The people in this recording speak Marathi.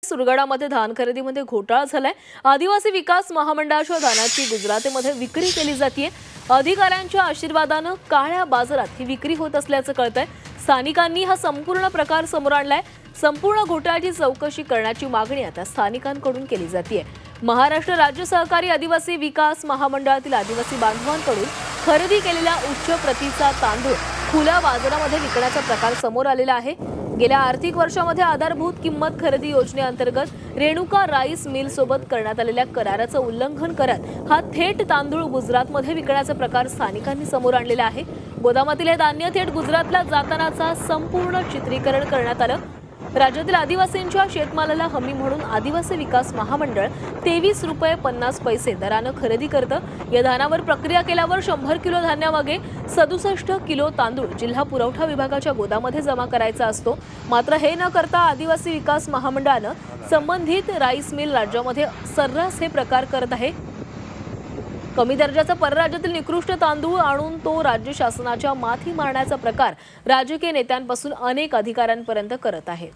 सुरगाडामध्ये धान खरेदीमध्ये घोटाळा झालाय। आदिवासी विकास महामंडळाच्या धानाची गुजरातमध्ये विक्री केली जाते। अधिकाऱ्यांच्या आशीर्वादाने काळ्या बाजारात ही विक्री होत असल्याचं कळतंय। स्थानिकांनी हा संपूर्ण प्रकार समोर आणलाय। संपूर्ण घोटाळ्याची चौकशी करण्याची मागणी आता स्थानिकांकडून केली जाते। महाराष्ट्र राज्य सहकारी आदिवासी विकास महामंडळातील आदिवासी बांधवांकडून खरेदी केलेल्या उच्च प्रतीचा तांदूळ खुल्या बाजारामध्ये विकण्याचा प्रकार समोर आलेला आहे। गेल्या आर्थिक वर्षामध्ये आधारभूत किंमत खरेदी योजनेअंतर्गत रेणुका राईस मिल सोबत करण्यात आलेल्या कराराचं उल्लंघन करत हा थेट तांदूळ गुजरातमध्ये विकण्याचा प्रकार स्थानिकांनी समोर आणलेला आहे। गोदामातील हे धान्य थेट गुजरातला जातानाचा संपूर्ण चित्रीकरण करण्यात आलं। राज्यातील आदिवासींच्या शेतमालाला हमी म्हणून आदिवासी विकास महामंडळ 23 रुपये 50 पैसे दराने खरेदी करतं। या धानावर प्रक्रिया केल्यावर 100 किलो धान्यामागे 67 किलो तांदूळ जिल्हा पुरवठा विभागाच्या गोदामामध्ये जमा करायचा असतो। मात्र हे न करता आदिवासी विकास महामंडळाने संबंधित राईस मिल राज्यामध्ये सर्रास हे प्रकार करत आहे। कमी दर्जाचा परराज्यातील निकृष्ट तांदूळ आणून तो राज्य शासनाच्या माथी मारण्याचा प्रकार राजकीय नेत्यांपासून अनेक अधिकाऱ्यांपर्यंत करत आहे।